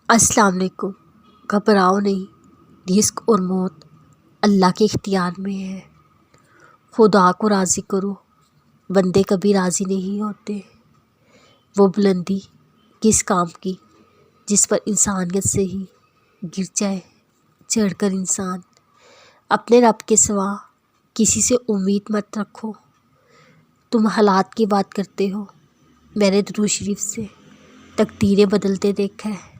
السلام علیکم۔ گھبراؤ نہیں، رزق اور موت اللہ کے اختیار میں ہے۔ خدا کو راضی کرو، بندے کبھی راضی نہیں ہوتے۔ وہ بلندی کس کام کی جس پر انسانیت سے ہی گر جائے چڑھ کر انسان۔ اپنے رب کے سوا کسی سے امید مت رکھو۔ تم حالات کی بات کرتے ہو، میں نے درود شریف سے تقدیریں بدلتے دیکھا ہے۔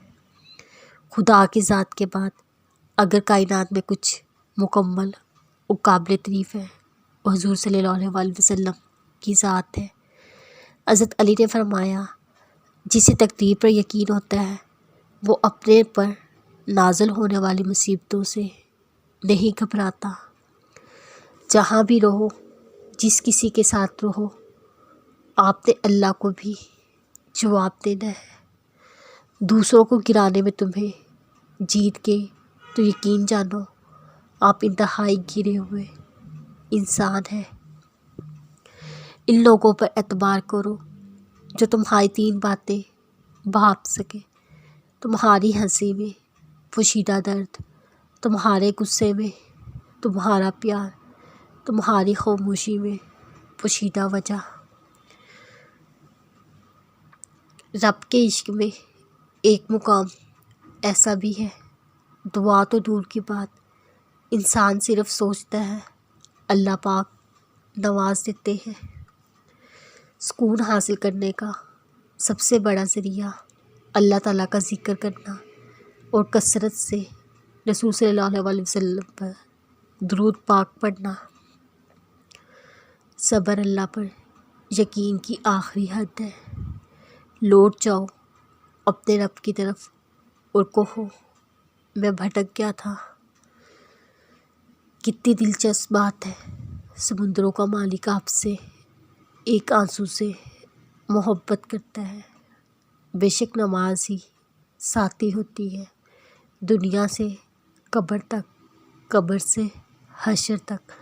خدا کی ذات کے بعد اگر کائنات میں کچھ مکمل اور قابل تعریف ہے، وہ حضور صلی اللہ علیہ وسلم کی ذات ہے۔ حضرت علی نے فرمایا، جسے تقدیر پر یقین ہوتا ہے وہ اپنے پر نازل ہونے والی مصیبتوں سے نہیں گھبراتا۔ جہاں بھی رہو، جس کسی کے ساتھ رہو، آپ نے اللہ کو بھی جواب دینا ہے۔ دوسروں کو گرانے میں تمہیں جیت کے تو یقین جانو آپ انتہائی گرے ہوئے انسان ہیں۔ ان لوگوں پر اعتبار کرو جو تمہاری 3 باتیں بھاپ سکے، تمہاری ہنسی میں پوشیدہ درد، تمہارے غصے میں تمہارا پیار، تمہاری خاموشی میں پوشیدہ وجہ۔ رب کے عشق میں ایک مقام ایسا بھی ہے، دعا تو دور کی بات، انسان صرف سوچتا ہے اللہ پاک نواز دیتے ہیں۔ سکون حاصل کرنے کا سب سے بڑا ذریعہ اللہ تعالیٰ کا ذکر کرنا اور کثرت سے رسول صلی اللہ علیہ وسلم پر درود پاک پڑھنا۔ صبر اللہ پر یقین کی آخری حد ہے۔ لوٹ جاؤ اپنے رب کی طرف اور کہو، میں بھٹک گیا تھا۔ کتنی دلچسپ بات ہے، سمندروں کا مالک آپ سے ایک آنسو سے محبت کرتا ہے۔ بے شک نماز ہی ساتھی ہوتی ہے، دنیا سے قبر تک، قبر سے حشر تک،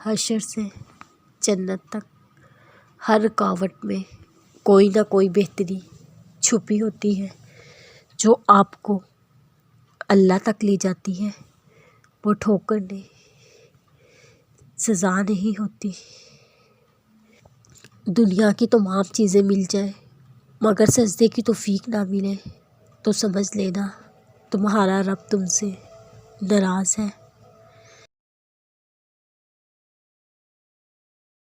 حشر سے جنت تک۔ ہر رکاوٹ میں کوئی نہ کوئی بہتری چھپی ہوتی ہے جو آپ کو اللہ تک لے جاتی ہے۔ وہ ٹھوکر نہیں، سزا نہیں ہوتی۔ دنیا کی تمام چیزیں مل جائیں مگر سجدے کی توفیق نہ ملے تو سمجھ لینا تمہارا رب تم سے ناراض ہے۔